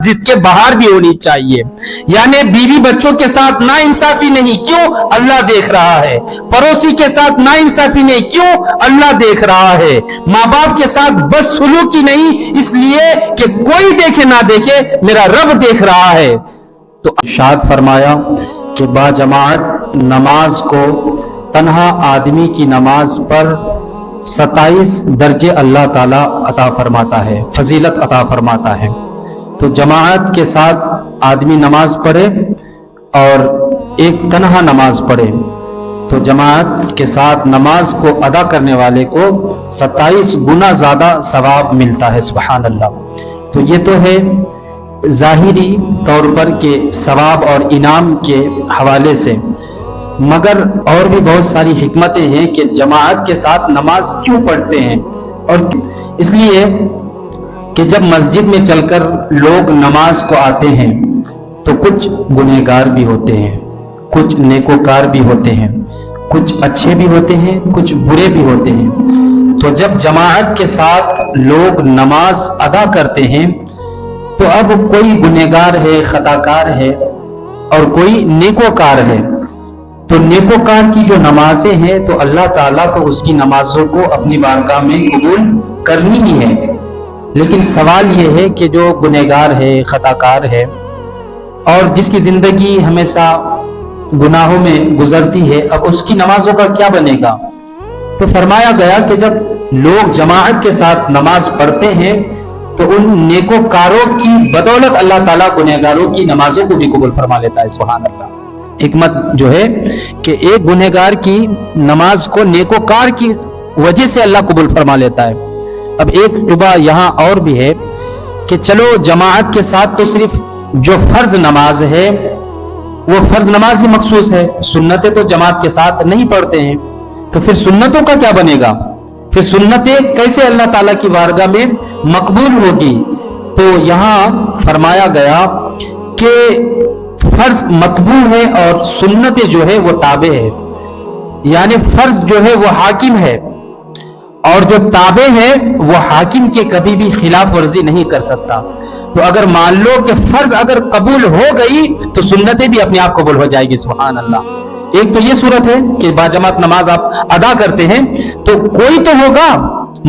مسجد کے باہر بھی ہونی چاہیے. یعنی بیوی بچوں کے ساتھ ناانصافی نہیں, کیوں؟ اللہ دیکھ رہا ہے. پڑوسی کے ساتھ ناانصافی نہیں, کیوں؟ اللہ دیکھ رہا ہے. ماں باپ کے ساتھ بدسلوکی نہیں, اس لیے کہ کوئی دیکھے نہ دیکھے, میرا رب دیکھ رہا ہے. تو ارشاد فرمایا کہ باجماعت نماز کو تنہا آدمی کی نماز پر 27 درجے اللہ تعالیٰ عطا فرماتا ہے, فضیلت عطا فرماتا ہے. تو جماعت کے ساتھ آدمی نماز پڑھے اور ایک تنہا نماز پڑھے تو جماعت کے ساتھ نماز کو ادا کرنے والے کو 27 گنا زیادہ ثواب ملتا ہے. سبحان اللہ. تو یہ تو ہے ظاہری طور پر کہ ثواب اور انعام کے حوالے سے, مگر اور بھی بہت ساری حکمتیں ہیں کہ جماعت کے ساتھ نماز کیوں پڑھتے ہیں. اور اس لیے کہ جب مسجد میں چل کر لوگ نماز کو آتے ہیں تو کچھ گنہگار بھی ہوتے ہیں, کچھ نیکوکار بھی ہوتے ہیں, کچھ اچھے بھی ہوتے ہیں, کچھ برے بھی ہوتے ہیں. تو جب جماعت کے ساتھ لوگ نماز ادا کرتے ہیں تو اب کوئی گنہگار ہے, خطاکار ہے, اور کوئی نیکوکار ہے. تو نیکوکار کی جو نمازیں ہیں تو اللہ تعالیٰ تو اس کی نمازوں کو اپنی بارگاہ میں قبول کرنی ہی ہے. لیکن سوال یہ ہے کہ جو گنہگار ہے, خطاکار ہے, اور جس کی زندگی ہمیشہ گناہوں میں گزرتی ہے, اب اس کی نمازوں کا کیا بنے گا؟ تو فرمایا گیا کہ جب لوگ جماعت کے ساتھ نماز پڑھتے ہیں تو ان نیکوکاروں کی بدولت اللہ تعالیٰ گنہگاروں کی نمازوں کو بھی قبول فرما لیتا ہے. سبحان اللہ. حکمت جو ہے کہ ایک گنہگار کی نماز کو نیکوکار کی وجہ سے اللہ قبول فرما لیتا ہے. اب ایک شبہ یہاں اور بھی ہے کہ چلو جماعت کے ساتھ تو صرف جو فرض نماز ہے وہ فرض نماز ہی مخصوص ہے, سنتیں تو جماعت کے ساتھ نہیں پڑھتے ہیں, تو پھر سنتوں کا کیا بنے گا؟ پھر سنتیں کیسے اللہ تعالیٰ کی بارگاہ میں مقبول ہوگی؟ تو یہاں فرمایا گیا کہ فرض مطبوع ہے اور سنتیں جو ہے وہ تابع ہے. یعنی فرض جو ہے وہ حاکم ہے اور جو تابع ہے وہ حاکم کے کبھی بھی خلاف ورزی نہیں کر سکتا. تو اگر مان لو کہ فرض اگر قبول ہو گئی تو سنتیں بھی اپنے آپ قبول ہو جائے گی. سبحان اللہ. ایک تو یہ صورت ہے کہ باجماعت نماز آپ ادا کرتے ہیں تو کوئی تو ہوگا,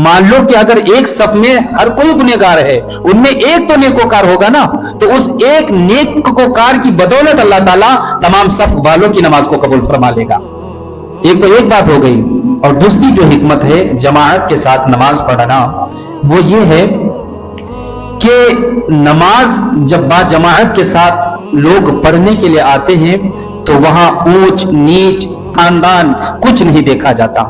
مان لو کہ اگر ایک صف میں ہر کوئی گنہگار ہے, ان میں ایک تو نیکوکار ہوگا نا, تو اس ایک نیکوکار کی بدولت اللہ تعالیٰ تمام صف والوں کی نماز کو قبول فرما لے گا. ایک تو ایک بات ہو گئی. اور دوسری جو حکمت ہے جماعت کے ساتھ نماز پڑھنا وہ یہ ہے کہ نماز جب با جماعت کے ساتھ لوگ پڑھنے کے لیے آتے ہیں تو وہاں اونچ نیچ خاندان کچھ نہیں دیکھا جاتا.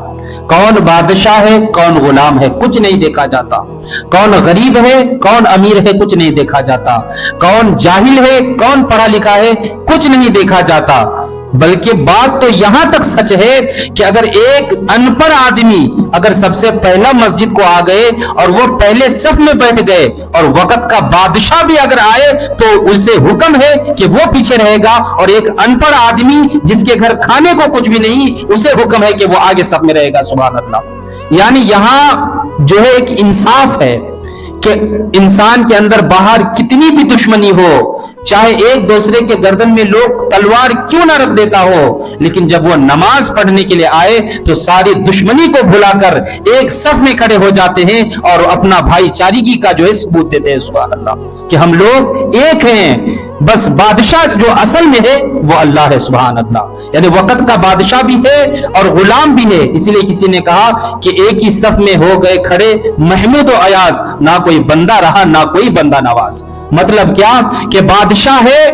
کون بادشاہ ہے, کون غلام ہے, کچھ نہیں دیکھا جاتا. کون غریب ہے, کون امیر ہے, کچھ نہیں دیکھا جاتا. کون جاہل ہے, کون پڑھا لکھا ہے, کچھ نہیں دیکھا جاتا. بلکہ بات تو یہاں تک سچ ہے کہ اگر ایک ان پڑھ آدمی اگر سب سے پہلا مسجد کو آ گئے اور وہ پہلے صف میں بیٹھ گئے اور وقت کا بادشاہ بھی اگر آئے تو اسے حکم ہے کہ وہ پیچھے رہے گا, اور ایک ان پڑھ آدمی جس کے گھر کھانے کو کچھ بھی نہیں اسے حکم ہے کہ وہ آگے صف میں رہے گا. سبحان اللہ. یعنی یہاں جو ہے ایک انصاف ہے کہ انسان کے اندر باہر کتنی بھی دشمنی ہو, چاہے ایک دوسرے کے گردن میں لوگ تلوار کیوں نہ رکھ دیتا ہو, لیکن جب وہ نماز پڑھنے کے لیے آئے تو ساری دشمنی کو بھلا کر ایک صف میں کھڑے ہو جاتے ہیں اور اپنا بھائی چارگی کا جو ہے ثبوت دیتے ہیں. سبحان اللہ. کہ ہم لوگ ایک ہیں, بس بادشاہ جو اصل میں ہے وہ اللہ ہے. سبحان اللہ. یعنی وقت کا بادشاہ بھی ہے اور غلام بھی ہے. اسی لیے کسی نے کہا کہ ایک ہی صف میں ہو گئے کھڑے محمود و ایاز, نہ کوئی بندہ رہا نہ کوئی بندہ نواز. مطلب کیا کہ بادشاہ ہے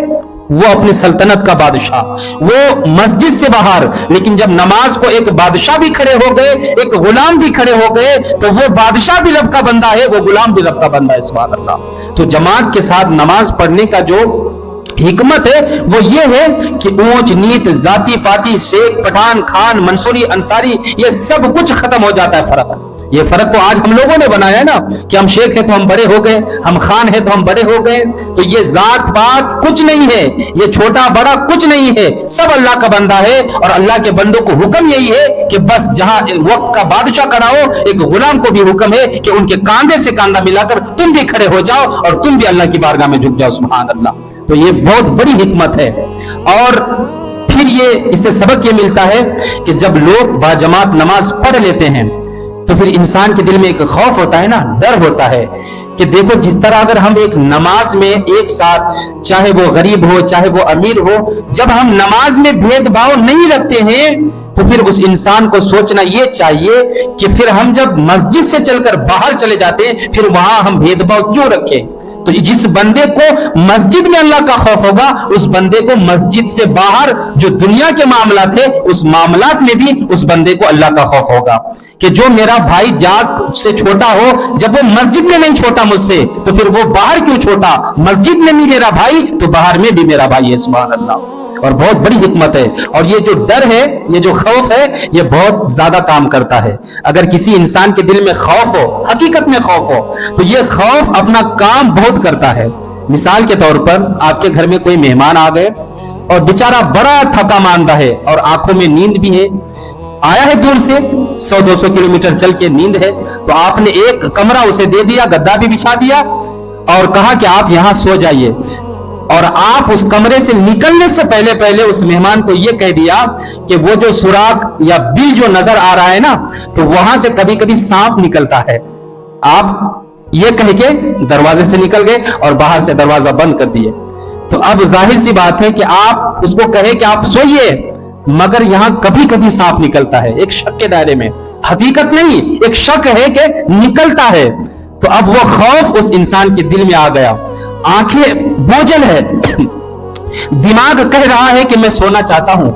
وہ اپنی سلطنت کا بادشاہ, وہ مسجد سے باہر, لیکن جب نماز کو ایک بادشاہ بھی کھڑے ہو گئے, ایک غلام بھی کھڑے ہو گئے, تو وہ بادشاہ بھی رب کا بندہ ہے, وہ غلام بھی رب کا بندہ ہے. سبحان اللہ. تو جماعت کے ساتھ نماز پڑھنے کا جو حکمت ہے وہ یہ ہے کہ اونچ نیچ ذاتی پاتی شیخ پٹھان خان منصوری انصاری یہ سب کچھ ختم ہو جاتا ہے. فرق یہ فرق تو آج ہم لوگوں نے بنایا ہے نا کہ ہم شیخ ہیں تو ہم بڑے ہو گئے, ہم خان ہیں تو ہم بڑے ہو گئے. تو یہ ذات پات کچھ نہیں ہے, یہ چھوٹا بڑا کچھ نہیں ہے, سب اللہ کا بندہ ہے. اور اللہ کے بندوں کو حکم یہی ہے کہ بس جہاں وقت کا بادشاہ کھڑا ہو, ایک غلام کو بھی حکم ہے کہ ان کے کاندھے سے کاندھا ملا کر تم بھی کھڑے ہو جاؤ اور تم بھی اللہ کی بارگاہ میں جھک جاؤ. سبحان اللہ. تو یہ بہت بڑی حکمت ہے. اور پھر یہ اس سے سبق یہ ملتا ہے کہ جب لوگ باجماعت نماز پڑھ لیتے ہیں تو پھر انسان کے دل میں ایک خوف ہوتا ہے نا, ڈر ہوتا ہے کہ دیکھو جس طرح اگر ہم ایک نماز میں ایک ساتھ, چاہے وہ غریب ہو چاہے وہ امیر ہو, جب ہم نماز میں بھید بھاؤ نہیں رکھتے ہیں تو پھر اس انسان کو سوچنا یہ چاہیے کہ پھر ہم جب مسجد سے چل کر باہر چلے جاتے ہیں پھر وہاں ہم بھید بھاؤ کیوں رکھیں. تو جس بندے کو مسجد میں اللہ کا خوف ہوگا اس بندے کو مسجد سے باہر جو دنیا کے معاملات ہیں اس معاملات میں بھی اس بندے کو اللہ کا خوف ہوگا. کہ جو میرا بھائی جات سے چھوٹا ہو, جب وہ مسجد میں نہیں چھوٹا مجھ سے تو پھر وہ باہر کیوں چھوٹا, مسجد میں بھی میرا بھائی تو باہر میں بھی میرا بھائی ہے. سبحان اللہ. اور بہت بڑی حکمت ہے. اور یہ جو ڈر ہے, یہ جو خوف ہے, یہ بہت زیادہ کام کرتا ہے. اگر کسی انسان کے دل میں خوف ہو, حقیقت میں خوف ہو, تو یہ خوف اپنا کام بہت کرتا ہے. مثال کے طور پر آپ کے گھر میں کوئی مہمان آ گئے اور بیچارہ بڑا تھکا ماندہ ہے اور آنکھوں میں نیند بھی ہے, آیا ہے دور سے 100-200 کلومیٹر چل کے نیند ہے, تو آپ نے ایک کمرہ اسے دے دیا, گدا بھی بچھا دیا اور کہا کہ آپ یہاں سو جائیے. اور آپ اس کمرے سے نکلنے سے پہلے اس مہمان کو یہ کہہ دیا کہ وہ جو سوراخ یا بل جو نظر آ رہا ہے نا, تو وہاں سے کبھی کبھی سانپ نکلتا ہے. آپ یہ کہہ کے دروازے سے نکل گئے اور باہر سے دروازہ بند کر دیے. تو اب ظاہر سی بات ہے کہ آپ اس کو کہے کہ آپ سوئیے, مگر یہاں کبھی کبھی سانپ نکلتا ہے, ایک شک کے دائرے میں, حقیقت نہیں, ایک شک ہے کہ نکلتا ہے. تو اب وہ خوف اس انسان کے دل میں آ گیا, آنکھیں بوجھل ہے, دماغ کہہ رہا ہے کہ میں سونا چاہتا ہوں,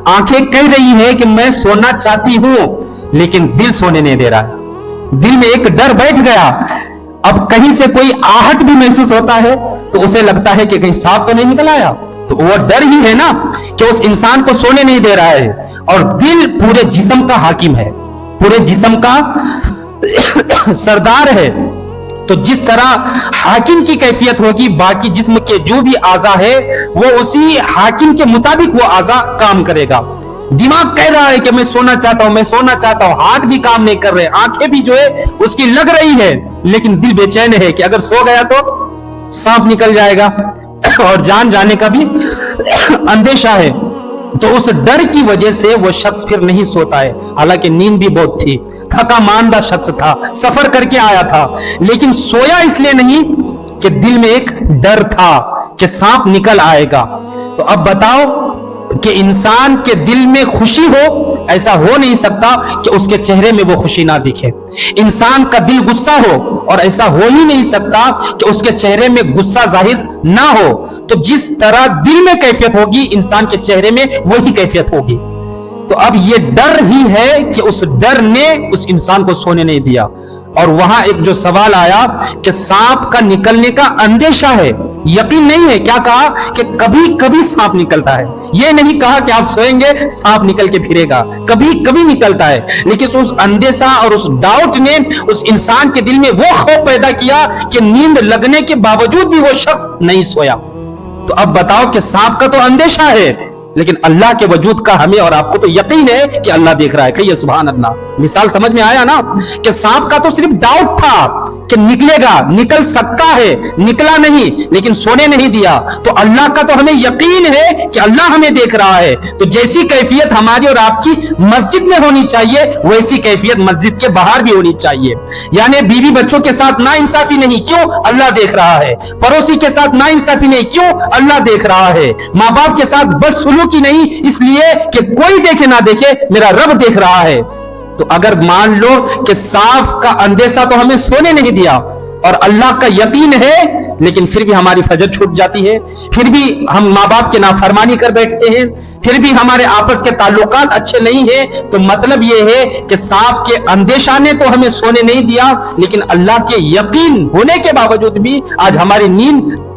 آنکھیں کہہ رہی ہے کہ میں سونا چاہتی ہوں, لیکن دل سونے نہیں دے رہا. دل میں ایک ڈر بیٹھ گیا. اب کہیں سے کوئی آہٹ بھی محسوس ہوتا ہے تو اسے لگتا ہے کہ کہیں سانپ تو نہیں نکل آیا. تو وہ ڈر ہی ہے نا کہ اس انسان کو سونے نہیں دے رہا ہے. اور دل پورے جسم کا حاکم ہے, پورے جسم کا سردار ہے. تو جس طرح حاکم کی کیفیت ہوگی, باقی جسم کے جو بھی اعضاء ہے وہ اسی حاکم کے مطابق وہ اعضاء کام کرے گا. دماغ کہہ رہا ہے کہ میں سونا چاہتا ہوں, میں سونا چاہتا ہوں, ہاتھ بھی کام نہیں کر رہے, آنکھیں بھی جو ہے اس کی لگ رہی ہے, لیکن دل بے چین ہے کہ اگر سو گیا تو سانپ نکل جائے گا اور جان جانے کا بھی اندیشہ ہے. تو اس ڈر کی وجہ سے وہ شخص پھر نہیں سوتا ہے, حالانکہ نیند بھی بہت تھی, تھکا ماندہ شخص تھا, سفر کر کے آیا تھا, لیکن سویا اس لیے نہیں کہ دل میں ایک ڈر تھا کہ سانپ نکل آئے گا. تو اب بتاؤ کہ انسان کے دل میں خوشی ہو, ایسا ہو نہیں سکتا کہ اس کے چہرے میں وہ خوشی نہ دکھے. انسان کا دل غصہ ہو, اور ایسا ہو ہی نہیں سکتا کہ اس کے چہرے میں غصہ ظاہر نہ ہو. تو جس طرح دل میں کیفیت ہوگی انسان کے چہرے میں وہی کیفیت ہوگی. تو اب یہ ڈر ہی ہے کہ اس ڈر نے اس انسان کو سونے نہیں دیا. اور وہاں ایک جو سوال آیا کہ سانپ کا نکلنے کا اندیشہ ہے, یقین نہیں ہے, کیا کہا کہ کبھی کبھی سانپ نکلتا ہے, یہ نہیں کہا کہ آپ سوئیں گے سانپ نکل کے پھرے گا, کبھی کبھی نکلتا ہے. لیکن اس اندیشہ اور اس ڈاؤٹ نے اس انسان کے دل میں وہ خوف پیدا کیا کہ نیند لگنے کے باوجود بھی وہ شخص نہیں سویا. تو اب بتاؤ کہ سانپ کا تو اندیشہ ہے, لیکن اللہ کے وجود کا ہمیں اور آپ کو تو یقین ہے کہ اللہ دیکھ رہا ہے. کہیے سبحان اللہ. مثال سمجھ میں آیا نا کہ سانپ کا تو صرف ڈاؤٹ تھا کہ نکلے گا, نکل سکتا ہے, نکلا نہیں, لیکن سونے نہیں دیا. تو اللہ کا تو ہمیں یقین ہے کہ اللہ ہمیں دیکھ رہا ہے. تو جیسی کیفیت ہماری اور آپ کی مسجد میں ہونی چاہیے ویسی کیفیت مسجد کے باہر بھی ہونی چاہیے. یعنی بیوی بچوں کے ساتھ ناانصافی نہیں, کیوں؟ اللہ دیکھ رہا ہے. پڑوسی کے ساتھ ناانصافی نہیں, کیوں؟ اللہ دیکھ رہا ہے. ماں باپ کے ساتھ بدسلوکی نہیں, اس لیے کہ کوئی دیکھے نہ دیکھے میرا رب دیکھ رہا ہے. تو اگر مان لو کہ صاف کا اندیشہ تو ہمیں سونے نہیں دیا اور اللہ کا یقین ہے, لیکن پھر بھی ہماری فجر چھوٹ جاتی ہے, پھر بھی ہم ماں باپ کی نافرمانی کر بیٹھتے ہیں, پھر بھی ہمارے آپس کے تعلقات اچھے نہیں ہیں. تو مطلب یہ ہے کہ صاف کے اندیشہ نے تو ہمیں سونے نہیں دیا, لیکن اللہ کے یقین ہونے کے باوجود بھی آج ہماری نیند